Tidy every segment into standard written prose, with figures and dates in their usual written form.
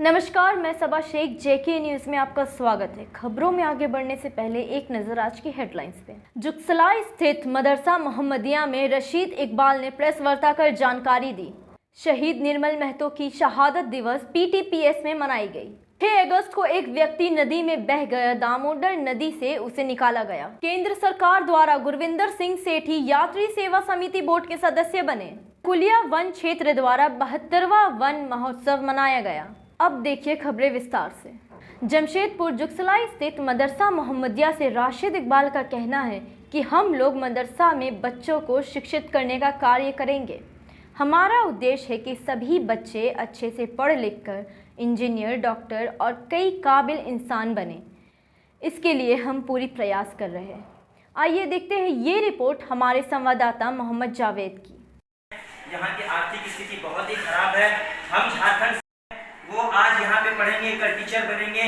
नमस्कार, मैं सबा शेख। जेके न्यूज में आपका स्वागत है। खबरों में आगे बढ़ने से पहले एक नजर आज की हेडलाइंस पे। जुगसलाई स्थित मदरसा मोहम्मदिया में रशीद इकबाल ने प्रेस वार्ता कर जानकारी दी। शहीद निर्मल महतो की शहादत दिवस पीटीपीएस में मनाई गई। 6 अगस्त को एक व्यक्ति नदी में बह गया। दामोदर नदी से उसे निकाला गया। केंद्र सरकार द्वारा गुरविंदर सिंह सेठी यात्री सेवा समिति बोर्ड के सदस्य बने। कुलिया वन क्षेत्र द्वारा 72वां वन महोत्सव मनाया गया। अब देखिए खबरें विस्तार से। जमशेदपुर जुगसलाई स्थित मदरसा मोहम्मदिया से राशिद इकबाल का कहना है कि हम लोग मदरसा में बच्चों को शिक्षित करने का कार्य करेंगे। हमारा उद्देश्य है कि सभी बच्चे अच्छे से पढ़ लिख कर इंजीनियर, डॉक्टर और कई काबिल इंसान बने। इसके लिए हम पूरी प्रयास कर रहे हैं। आइए देखते हैं ये रिपोर्ट हमारे संवाददाता मोहम्मद जावेद की। यहाँ की आर्थिक स्थिति बहुत ही खराब है। हम झारखंड वो आज यहाँ पे पढ़ेंगे, कल टीचर बनेंगे,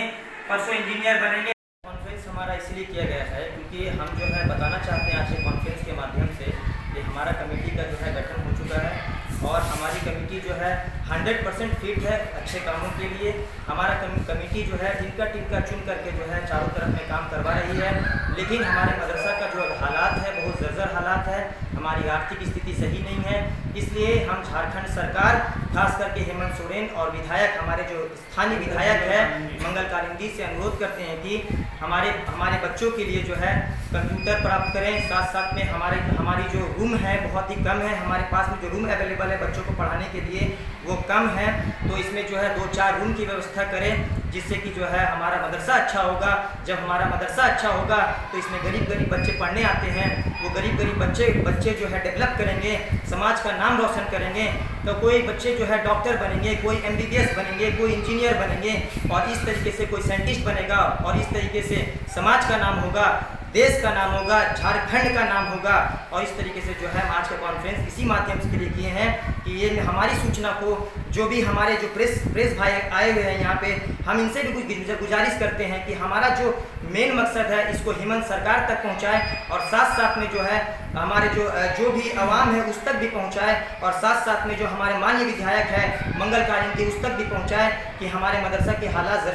परसों इंजीनियर बनेंगे। कॉन्फ्रेंस हमारा इसलिए किया गया है क्योंकि हम जो है बताना चाहते हैं आज के कॉन्फ्रेंस के माध्यम से कि हमारा कमेटी का जो है गठन हो चुका है और हमारी कमेटी जो है 100% फिट है अच्छे कामों के लिए। हमारा कमेटी जो है टिनका चुन करके जो है चारों तरफ में काम करवा रही है, लेकिन हमारे मदरसा का जो हालात है बहुत जर्जर हालात है। हमारी आर्थिक स्थिति सही नहीं है, इसलिए हम झारखंड सरकार खास करके हेमंत सोरेन और विधायक हमारे जो स्थानीय विधायक है मंगल कालिंदी से अनुरोध करते हैं कि हमारे बच्चों के लिए जो है कंप्यूटर प्राप्त करें। साथ साथ में हमारी जो रूम है बहुत ही कम है। हमारे पास में जो रूम अवेलेबल है बच्चों को पढ़ाने के लिए वो कम है, तो इसमें जो है 2-4 रूम की व्यवस्था करें जिससे कि जो है हमारा मदरसा अच्छा होगा। जब हमारा मदरसा अच्छा होगा तो इसमें गरीब बच्चे पढ़ने आते हैं। वो गरीब बच्चे जो है डेवलप करेंगे, समाज का नाम रोशन करेंगे। तो कोई बच्चे जो है डॉक्टर बनेंगे, कोई MBBS बनेंगे, कोई इंजीनियर बनेंगे और इस तरीके से कोई साइंटिस्ट बनेगा और इस तरीके से समाज का नाम होगा, देश का नाम होगा, झारखंड का नाम होगा। और इस तरीके से जो है हम आज का कॉन्फ्रेंस इसी माध्यम से के लिए किए हैं कि ये हमारी सूचना को जो भी हमारे जो प्रेस भाई आए हुए हैं यहाँ पे, हम इनसे भी कुछ गुजारिश करते हैं कि हमारा जो मेन मकसद है इसको हेमंत सरकार तक पहुँचाए और साथ में जो है हमारे जो भी आवाम है उस तक भी पहुँचाए और साथ में जो हमारे माननीय विधायक है मंगल कालिंदी उस तक भी पहुँचाए कि हमारे मदरसा के हालात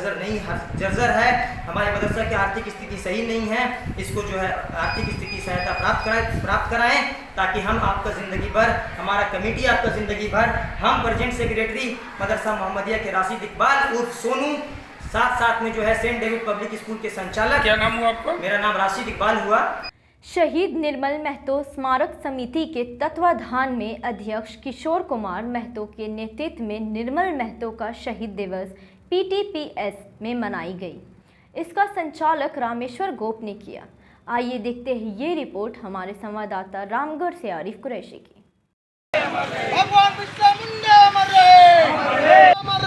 जर्जर है। हमारे मदरसा की आर्थिक स्थिति सही नहीं है, इसको जो है आर्थिक स्थिति सहायता प्राप्त कराएं ताकि हम आपका ज़िंदगी भर, हमारा कमेटी आपका ज़िंदगी भर, हम प्रेजेंट सेक्रेटरी मदरसा मोहम्मदिया के राशिद इकबाल उर्फ सोनू, साथ में जो है सेंट डेविड पब्लिक स्कूल के संचालक। क्या नाम हुआ आपका? मेरा नाम राशिद इकबाल हुआ। शहीद निर्मल महतो स्मारक समिति के तत्वाधान में अध्यक्ष किशोर कुमार महतो के नेतृत्व में निर्मल महतो का शहीद दिवस पीटीपीएस में मनाई गई। इसका संचालक रामेश्वर गोप ने किया। आइए देखते हैं ये रिपोर्ट हमारे संवाददाता रामगढ़ से आरिफ कुरैशी की। भगवान बिरसा मुंडा अमर रहे, अमर रहे, अमर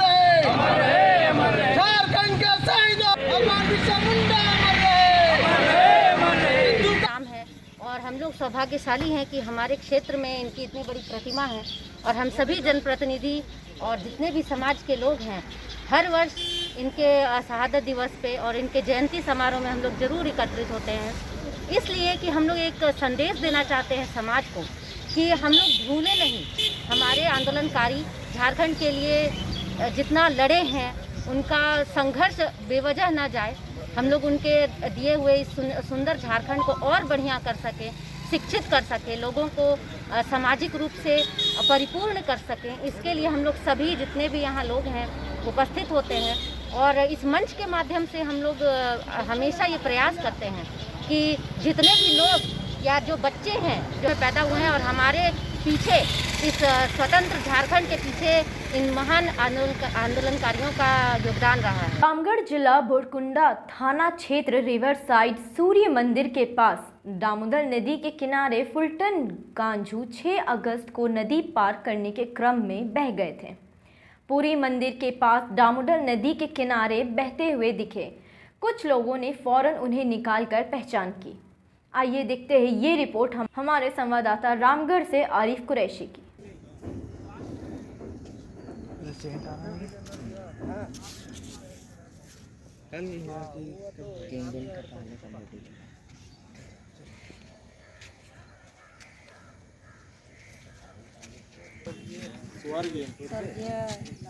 रहे, अमर रहे। झारखंड का शहीद भगवान बिरसा मुंडा अमर रहे, अमर रहे। नाम है और हम लोग सौभाग्यशाली हैं कि हमारे क्षेत्र में इनकी इतनी बड़ी प्रतिमा है और हम सभी जनप्रतिनिधि और जितने भी समाज के लोग हैं हर वर्ष इनके शहादत दिवस पे और इनके जयंती समारोह में हम लोग जरूर एकत्रित होते हैं, इसलिए कि हम लोग एक संदेश देना चाहते हैं समाज को कि हम लोग भूले नहीं। हमारे आंदोलनकारी झारखंड के लिए जितना लड़े हैं उनका संघर्ष बेवजह ना जाए। हम लोग उनके दिए हुए इस सुंदर झारखंड को और बढ़िया कर सकें, शिक्षित कर सकें, लोगों को सामाजिक रूप से परिपूर्ण कर सकें। इसके लिए हम लोग सभी जितने भी यहाँ लोग हैं उपस्थित होते हैं और इस मंच के माध्यम से हम लोग हमेशा ये प्रयास करते हैं कि जितने भी लोग या जो बच्चे हैं जो पैदा हुए हैं और हमारे पीछे इस स्वतंत्र झारखंड के पीछे इन महान आंदोलनकारियों का योगदान रहा है। रामगढ़ जिला बोरकुंडा थाना क्षेत्र रिवर साइड सूर्य मंदिर के पास दामोदर नदी के किनारे फुलटन गांजू 6 अगस्त को नदी पार करने के क्रम में बह गए थे। पूरी मंदिर के पास दामोदर नदी के किनारे बहते हुए दिखे। कुछ लोगों ने फौरन उन्हें निकालकर पहचान की। आइए देखते हैं ये रिपोर्ट हमारे संवाददाता रामगढ़ से आरिफ कुरैशी की।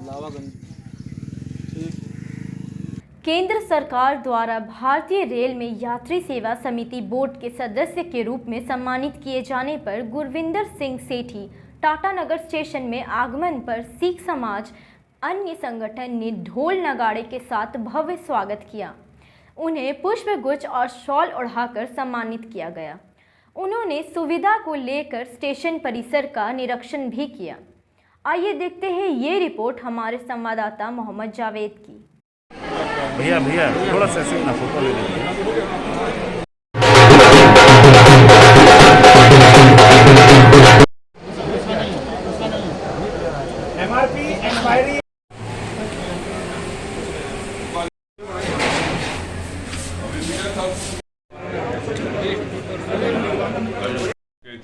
लावागंज केंद्र सरकार द्वारा भारतीय रेल में यात्री सेवा समिति बोर्ड के सदस्य के रूप में सम्मानित किए जाने पर गुरविंदर सिंह सेठी टाटानगर स्टेशन में आगमन पर सिख समाज अन्य संगठन ने ढोल नगाड़े के साथ भव्य स्वागत किया। उन्हें पुष्पगुच्छ और शॉल ओढ़ाकर सम्मानित किया गया। उन्होंने सुविधा को लेकर स्टेशन परिसर का निरीक्षण भी किया। आइए देखते हैं ये रिपोर्ट हमारे संवाददाता मोहम्मद जावेद की। भैया भैया थोड़ा सा ऐसे ना फोटो ले लीजिए। MRP एक्सपायरी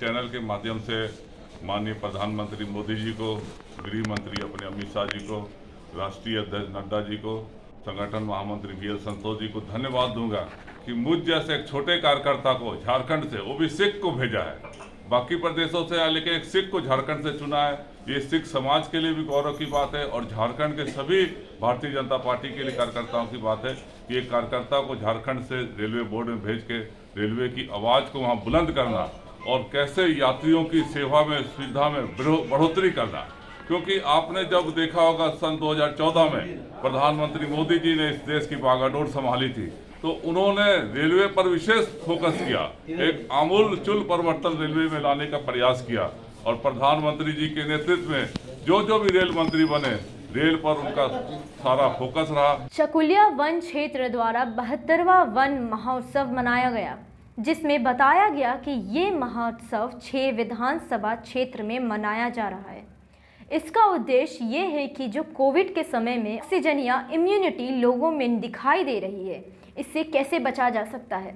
चैनल के माध्यम से माननीय प्रधानमंत्री मोदी जी को, गृह मंत्री अपने अमित शाह जी को, राष्ट्रीय अध्यक्ष नड्डा जी को, संगठन महामंत्री VL संतोष जी को धन्यवाद दूंगा कि मुझ जैसे एक छोटे कार्यकर्ता को झारखंड से, वो भी सिख को भेजा है। बाकी प्रदेशों से आया लेकिन एक सिख को झारखंड से चुना है। ये सिख समाज के लिए भी गौरव की बात है और झारखंड के सभी भारतीय जनता पार्टी के लिए कार्यकर्ताओं की बात है कि एक कार्यकर्ता को झारखंड से रेलवे बोर्ड में भेज के रेलवे की आवाज़ को वहाँ बुलंद करना और कैसे यात्रियों की सेवा में, सुविधा में बढ़ोतरी करना। क्योंकि आपने जब देखा होगा सन 2014 में प्रधानमंत्री मोदी जी ने इस देश की बागडोर संभाली थी, तो उन्होंने रेलवे पर विशेष फोकस किया, एक आमूल-चूल परिवर्तन रेलवे में लाने का प्रयास किया और प्रधानमंत्री जी के नेतृत्व में जो भी रेल मंत्री बने, रेल पर उनका सारा फोकस रहा। चकुलिया वन क्षेत्र द्वारा 72वां वन महोत्सव मनाया गया, जिसमें बताया गया कि ये महोत्सव 6 विधानसभा क्षेत्र में मनाया जा रहा है। इसका उद्देश्य ये है कि जो कोविड के समय में ऑक्सीजन या इम्यूनिटी लोगों में दिखाई दे रही है, इससे कैसे बचा जा सकता है।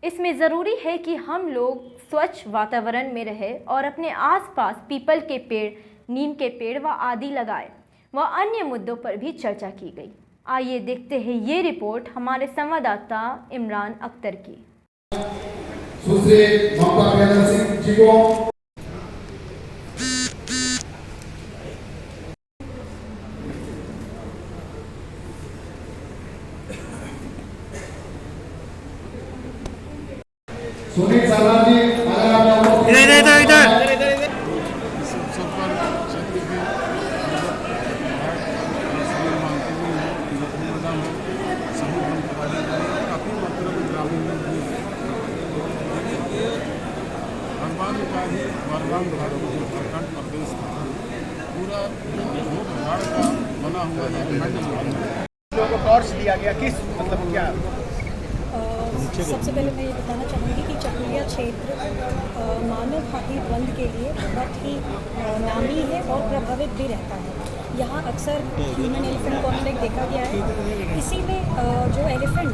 इसमें ज़रूरी है कि हम लोग स्वच्छ वातावरण में रहें और अपने आसपास पीपल के पेड़, नीम के पेड़ व आदि लगाएं व अन्य मुद्दों पर भी चर्चा की गई। आइए देखते हैं ये रिपोर्ट हमारे संवाददाता इमरान अख्तर की। सुश्री ममता बनर्जी जी को सुनील शर्मा जी इधर इस अवसर पर क्षेत्र के समूह बन कराया जाएगा। काफ़ी मात्रा में ग्रामीण लोग भी भगवान का ही वरदान भारत जो झारखंड प्रदेश था, पूरा जो पहाड़ का बना हुआ एक खंड लोगों को टॉर्च दिया गया, किस मतलब क्या? सबसे पहले मैं ये बताना चाहूँगी कि चकुलिया क्षेत्र मानव हाथी द्वंद के लिए बहुत ही नामी है और प्रभावित भी रहता है। यहाँ अक्सर ह्यूमन एलिफेंट कॉन्फ्लिक्ट देखा गया है। इसी में जो एलिफेंट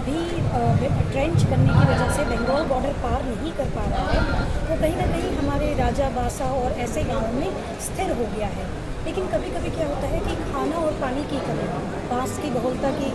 अभी ट्रेंच बनने की वजह से बंगाल बॉर्डर पार नहीं कर पा रहा है, वो कहीं ना कहीं हमारे राजाबासा और ऐसे गाँवों में स्थिर हो गया है। लेकिन कभी कभी क्या होता है कि खाना और पानी की कमी, बांस की बहुलता की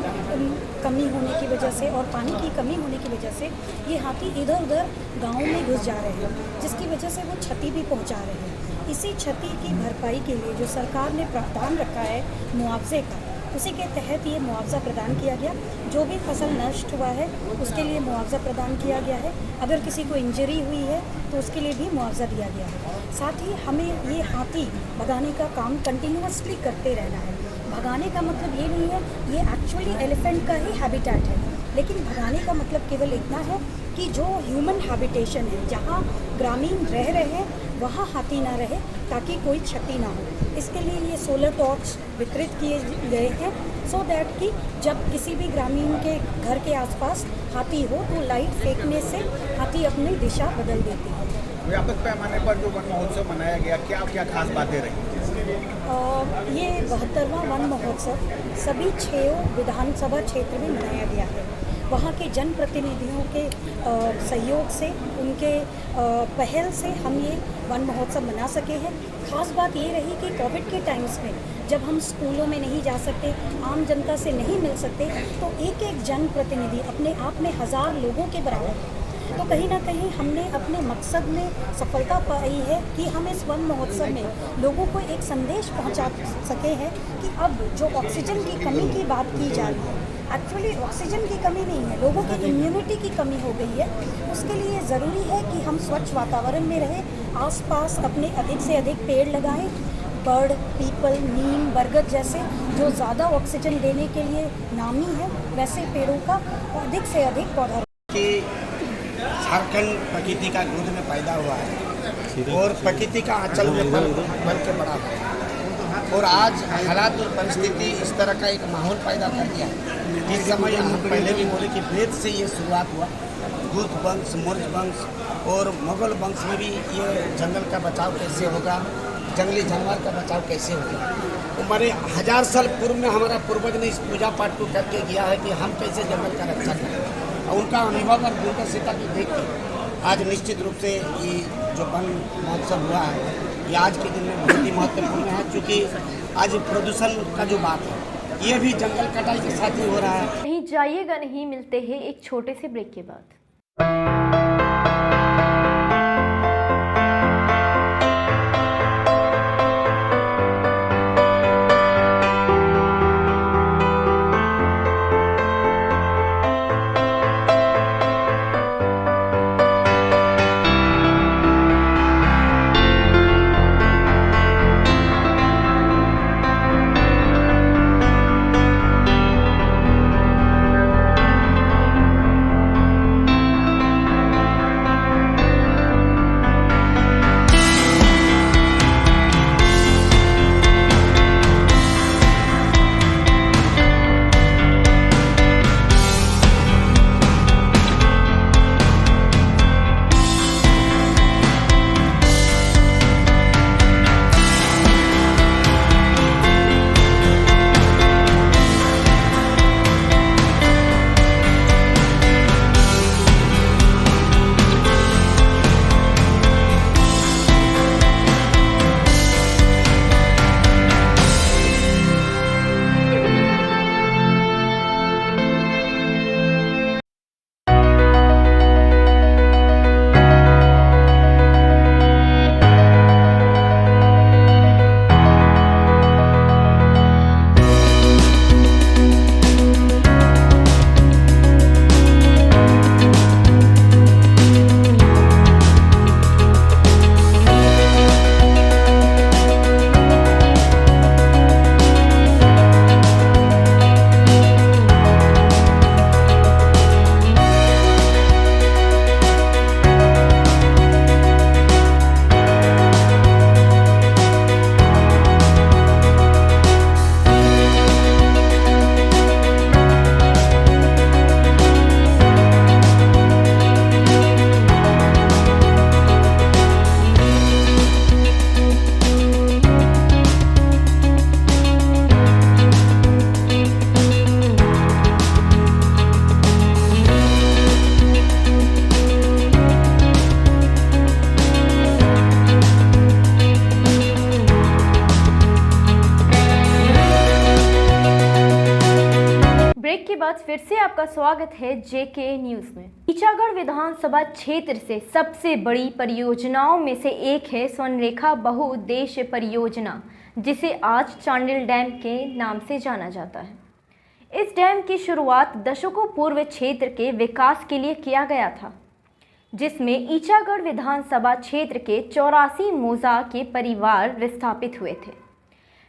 कमी होने की वजह से और पानी की कमी होने की वजह से ये हाथी इधर उधर गाँव में घुस जा रहे हैं, जिसकी वजह से वो क्षति भी पहुंचा रहे हैं। इसी क्षति की भरपाई के लिए जो सरकार ने प्रावधान रखा है मुआवजे का, उसी के तहत ये मुआवजा प्रदान किया गया। जो भी फसल नष्ट हुआ है उसके लिए मुआवजा प्रदान किया गया है। अगर किसी को इंजरी हुई है तो उसके लिए भी मुआवजा दिया गया है। साथ ही हमें ये हाथी भगाने का काम कंटिन्यूअसली करते रहना है। भगाने का मतलब ये नहीं है, ये एक्चुअली एलिफेंट का ही हैबिटेट है, लेकिन भगाने का मतलब केवल इतना है कि जो ह्यूमन हैबिटेशन है, जहाँ ग्रामीण रह रहे हैं वहाँ हाथी ना रहे, ताकि कोई क्षति ना हो। इसके लिए ये सोलर टॉर्च वितरित किए गए हैं, सो दैट कि जब किसी भी ग्रामीण के घर के आसपास हाथी हो तो लाइट फेंकने से हाथी अपनी दिशा बदल देती है। व्यापक पैमाने पर जो वन महोत्सव मनाया गया, क्या क्या खास बातें रही? ये 72वां वन महोत्सव सभी 6 विधानसभा क्षेत्र में मनाया गया है। वहाँ के जनप्रतिनिधियों के सहयोग से, उनके पहल से हम ये वन महोत्सव मना सके हैं। खास बात ये रही कि कोविड के टाइम्स में जब हम स्कूलों में नहीं जा सकते, आम जनता से नहीं मिल सकते, तो एक एक जनप्रतिनिधि अपने आप में 1000 लोगों के बराबर है। तो कहीं ना कहीं हमने अपने मकसद में सफलता पाई है कि हम इस वन महोत्सव में लोगों को एक संदेश पहुंचा सके हैं कि अब जो ऑक्सीजन की कमी की बात की जा रही है, एक्चुअली ऑक्सीजन की कमी नहीं है, लोगों की इम्यूनिटी की कमी हो गई है। उसके लिए ज़रूरी है कि हम स्वच्छ वातावरण में रहें, आसपास अपने अधिक से अधिक पेड़ लगाएं, बर्ड, पीपल, नीम, बरगद जैसे जो ज़्यादा ऑक्सीजन देने के लिए नामी है, वैसे पेड़ों का अधिक से अधिक पौधा। कि झारखंड प्रकृति का गोद में पैदा हुआ है और प्रकृति का आंचल में बन के बड़ा हुआ है, और आज हालात और परिस्थिति इस तरह का एक माहौल पैदा कर दिया है। इस समय हम पहले भी बोले कि वेद से ये शुरुआत हुआ, दूत वंश, मौर्य वंश और मुगल वंश में भी ये जंगल का बचाव कैसे होगा, जंगली जानवर का बचाव कैसे होगा। हमारे 1000 साल पूर्व में हमारा पूर्वज ने इस पूजा पाठ को करके किया है कि हम कैसे जंगल का रक्षा करें, और उनका अनुभव और दूरदर्शिता को देख के आज निश्चित रूप से ये जो वन महोत्सव हुआ है ये आज के दिन में बहुत ही महत्वपूर्ण है, क्योंकि आज प्रदूषण का जो बात है ये भी जंगल कटाई के साथ ही हो रहा है। कहीं जाइएगा नहीं, मिलते हैं एक छोटे से ब्रेक के बाद। बाद फिर से आपका स्वागत है जेके न्यूज में। ईचागढ़ विधानसभा क्षेत्र से सबसे बड़ी परियोजनाओं में से एक है स्वर्णरेखा बहुउद्देश्य परियोजना, जिसे आज चांडिल डैम के नाम से जाना जाता है। इस डैम की शुरुआत दशकों पूर्व क्षेत्र के विकास के लिए किया गया था, जिसमें ईचागढ़ विधानसभा क्षेत्र के 84 मोजा के परिवार विस्थापित हुए थे।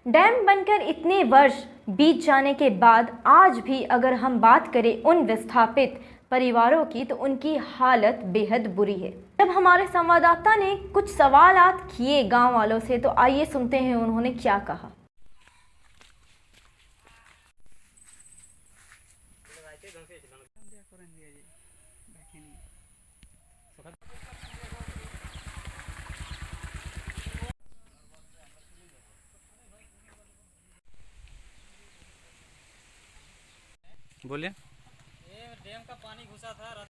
डैम बनकर इतने वर्ष बीत जाने के बाद आज भी अगर हम बात करें उन विस्थापित परिवारों की, तो उनकी हालत बेहद बुरी है। जब हमारे संवाददाता ने कुछ सवालात किए गांव वालों से, तो आइए सुनते हैं उन्होंने क्या कहा। बोलिए। ये डैम का पानी घुसा था।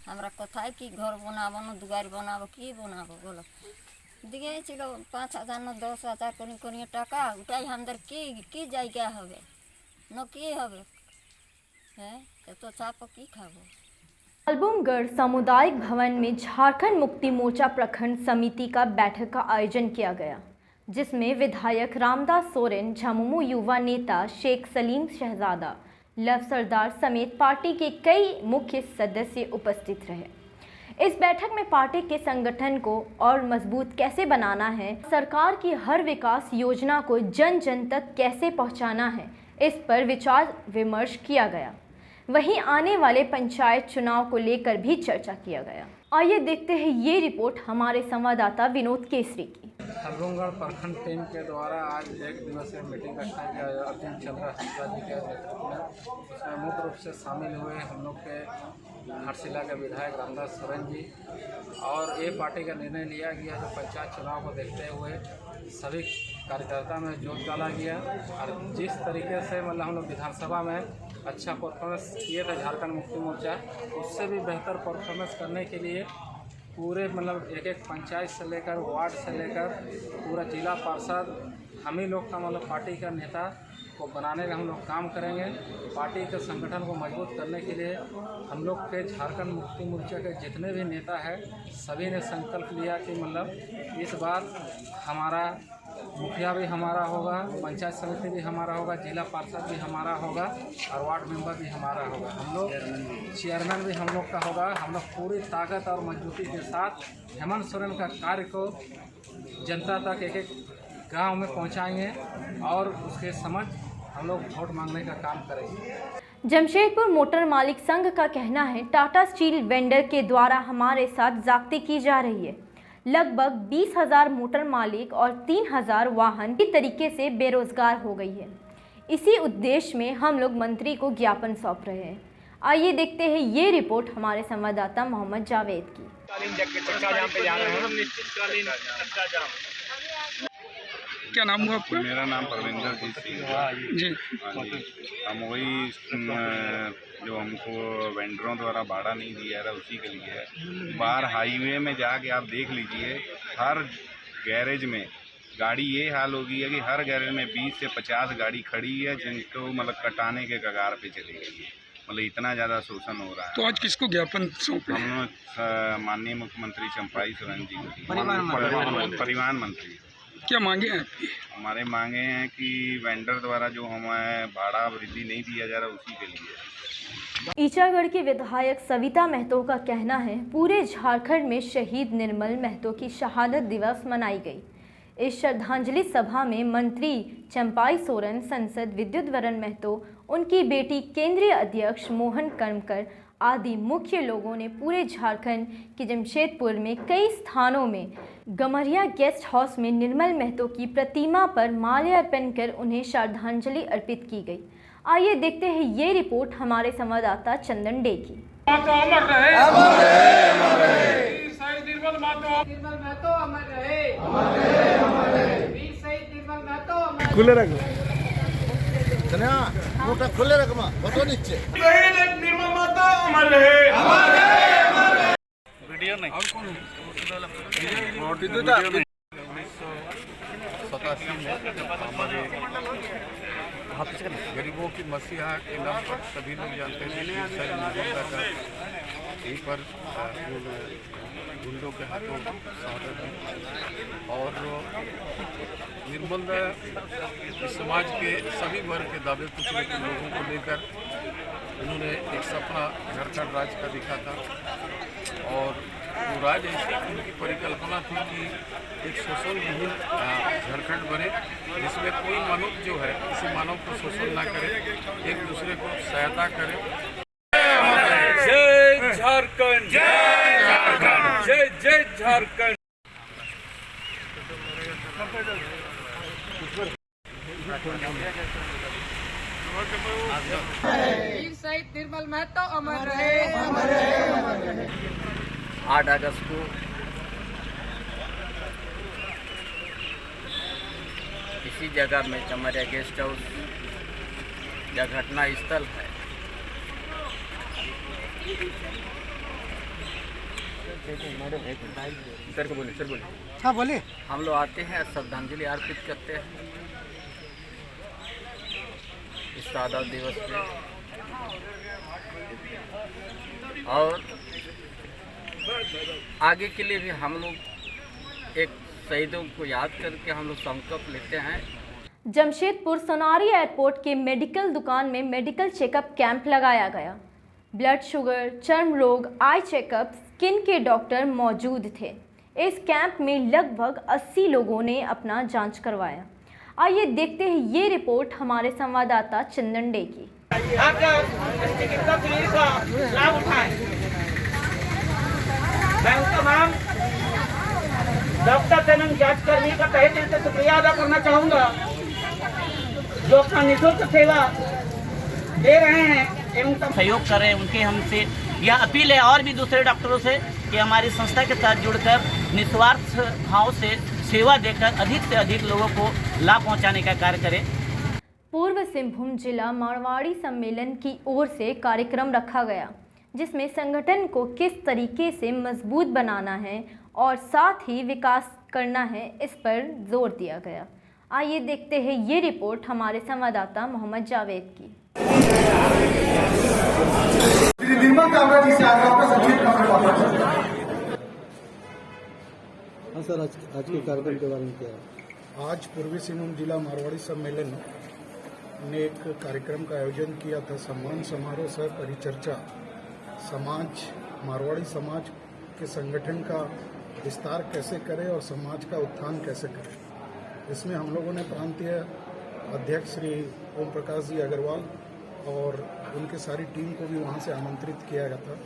हमरा कथाय कि घर बनाबो न दुआर बनाबो की बनाबो बोलो दिगे छिलो 5000 न 10000 कोनी कोनी टाका उठाई हमदर की जायगा हवे न की हवे है तो चाप की खाबो। अलबुमगढ़ सामुदायिक भवन में झारखंड मुक्ति मोर्चा प्रखंड समिति का बैठक का आयोजन किया गया। जिसमें विधायक रामदास सोरेन, झामुमो युवा नेता शेख सलीम शहजादा, लव सरदार समेत पार्टी के कई मुख्य सदस्य उपस्थित रहे। इस बैठक में पार्टी के संगठन को और मजबूत कैसे बनाना है, सरकार की हर विकास योजना को जन जन तक कैसे पहुंचाना है, इस पर विचार विमर्श किया गया। वहीं आने वाले पंचायत चुनाव को लेकर भी चर्चा किया गया। आइए देखते हैं ये रिपोर्ट हमारे संवाददाता विनोद केसरी की। हरगोंगढ़ प्रखंड टीम के द्वारा आज एक दिवसीय मीटिंग रखा गया अर्जुन चंद्र हंसराज जी के नेतृत्व में। उसमें मुख्य रूप से शामिल हुए हम लोग के घाटशिला के विधायक रामदास सोरेन जी, और ये पार्टी का निर्णय लिया गया जो पंचायत चुनाव को देखते हुए सभी कार्यकर्ता में जोश डाला गया। और जिस तरीके से मतलब हम लोग विधानसभा में अच्छा परफॉर्मेंस किए थे झारखंड मुक्ति मोर्चा, उससे भी बेहतर परफॉर्मेंस करने के लिए पूरे मतलब एक एक पंचायत से लेकर वार्ड से लेकर पूरा जिला पार्षद हम ही लोग का मतलब पार्टी का नेता को बनाने का हम लोग काम करेंगे। पार्टी के संगठन को मजबूत करने के लिए हम लोग के झारखंड मुक्ति मोर्चा के जितने भी नेता हैं सभी ने संकल्प लिया कि मतलब इस बार हमारा मुखिया भी हमारा होगा, पंचायत समिति भी हमारा होगा, जिला पार्षद भी हमारा होगा और वार्ड मेंबर भी हमारा होगा। हम लोग चेयरमैन भी हम लोग का होगा। हम लोग पूरी ताकत और मजबूती के साथ हेमंत सोरेन का कार्य को जनता तक एक एक गांव में पहुंचाएंगे और उसके समझ हम लोग वोट मांगने का काम करेंगे। जमशेदपुर मोटर मालिक संघ का कहना है, टाटा स्टील वेंडर के द्वारा हमारे साथ जागती की जा रही है। लगभग 20,000 मोटर मालिक और 3,000 वाहन इस तरीके से बेरोजगार हो गई है। इसी उद्देश्य में हम लोग मंत्री को ज्ञापन सौंप रहे हैं। आइए देखते हैं ये रिपोर्ट हमारे संवाददाता मोहम्मद जावेद की। क्या नाम हुआ आपका? मेरा नाम परविंदर सिंह जी। हम वही जो हमको वेंडरों द्वारा भाड़ा नहीं दिया रहा उसी के लिए है। बाहर हाईवे में जाके आप देख लीजिए, हर गैरेज में गाड़ी ये हाल हो गई है कि हर गैरेज में 20 से 50 गाड़ी खड़ी है जिनको मतलब कटाने के कगार पे चली गई है। मतलब इतना ज़्यादा शोषण हो रहा है। तो आज किसको ज्ञापन सौंपे? हम माननीय मुख्यमंत्री चंपाई सोरेन जी को, परिवहन मंत्री। क्या मांगे हैं आपकी? हमारे मांगे हैं कि वेंडर द्वारा जो हमें भाड़ा वृद्धि नहीं दिया जा रहा उसी के लिए। ईचागढ़ की विधायक सविता महतो का कहना है, पूरे झारखंड में शहीद निर्मल महतो की शहादत दिवस मनाई गई। इस श्रद्धांजलि सभा में मंत्री चंपाई सोरेन, सांसद विद्युत वरण महतो, उनकी बेटी केंद्रीय अध्यक्ष मोहन कर्मकर आदि मुख्य लोगों ने पूरे झारखंड के जमशेदपुर में कई स्थानों में गमरिया गेस्ट हाउस में निर्मल महतो की प्रतिमा पर माल्यार्पण कर उन्हें श्रद्धांजलि अर्पित की गई। आइए देखते हैं ये रिपोर्ट हमारे संवाददाता चंदन डे की। खुले रखो खुले रखो फोटो नीचे वीडियो नहीं। और कौन? 1987 में हमारे गरीबों की मसीहा के नाम पर सभी लोग जानते थे कि यहीं पर गुंडों के हाथों शहादत दी। और निर्मल समाज के सभी वर्ग के दावे कुचले के लोगों को लेकर उन्होंने एक सपना झारखंड राज्य का दिखा था। और वो राज्य ऐसी उनकी परिकल्पना थी कि एक शोषण विहीन झारखंड बने, जिसमें कोई मनुष्य जो है किसी मानव को शोषण ना करे, एक दूसरे को सहायता करे। जय झारखंड, जय झारखंड, जय जय झारखंड। शहीद निर्मल महतो अमर रहे। 8 अगस्त को इसी जगह में चमरिया गेस्ट हाउस या घटना स्थल है, सर को बोले, सर बोले। हाँ बोले। हम लोग आते हैं, श्रद्धांजलि अर्पित करते हैं इस शहादत दिवस पे, और आगे के लिए भी हम लोग एक शहीदों को याद करके हम लोग संकल्प लेते हैं। जमशेदपुर सोनारी एयरपोर्ट के मेडिकल दुकान में मेडिकल चेकअप कैंप लगाया गया। ब्लड शुगर, चर्म रोग, आई चेकअप, स्किन के डॉक्टर मौजूद थे। इस कैंप में लगभग 80 लोगों ने अपना जांच करवाया। आइए देखते हैं ये रिपोर्ट हमारे संवाददाता चंदन डे की। चिकित्सा शिविर का लाभ उठाएं। मैं उन तमाम डॉक्टर एवं जांचकर्मी का तहे दिल से शुक्रिया अदा करना चाहूँगा जो अपना निःशुल्क सेवा दे रहे हैं एवं सहयोग कर रहे हैं। उनके हमसे यह अपील है और भी दूसरे डॉक्टरों से कि हमारी संस्था के साथ जुड़कर निस्वार्थ भाव से सेवा देकर अधिक से अधिक लोगों को लाभ पहुंचाने का कार्य करें। पूर्व सिंहभूम जिला मारवाड़ी सम्मेलन की ओर से कार्यक्रम रखा गया, जिसमें संगठन को किस तरीके से मजबूत बनाना है और साथ ही विकास करना है, इस पर जोर दिया गया। आइए देखते हैं ये रिपोर्ट हमारे संवाददाता मोहम्मद जावेद की। हाँ सर, आज के कार्यक्रम के बारे में क्या है? आज पूर्वी सिंहभूम जिला मारवाड़ी सम्मेलन ने एक कार्यक्रम का आयोजन किया था। सम्मान समारोह सह परिचर्चा, समाज मारवाड़ी समाज के संगठन का विस्तार कैसे करें और समाज का उत्थान कैसे करें। इसमें हम लोगों ने प्रांतीय अध्यक्ष श्री ओम प्रकाश जी अग्रवाल और उनके सारी टीम को भी वहाँ से आमंत्रित किया गया था।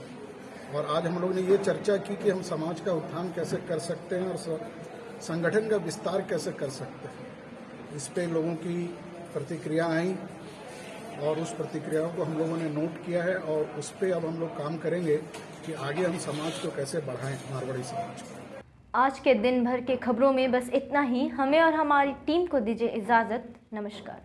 और आज हम लोग ने ये चर्चा की कि हम समाज का उत्थान कैसे कर सकते हैं और संगठन का विस्तार कैसे कर सकते हैं। इस पे लोगों की प्रतिक्रिया आई और उस प्रतिक्रियाओं को हम लोगों ने नोट किया है और उस पे अब हम लोग काम करेंगे कि आगे हम समाज को कैसे बढ़ाएं, मारवाड़ी समाज को। आज के दिन भर के खबरों में बस इतना ही। हमें और हमारी टीम को दीजिए इजाज़त। नमस्कार।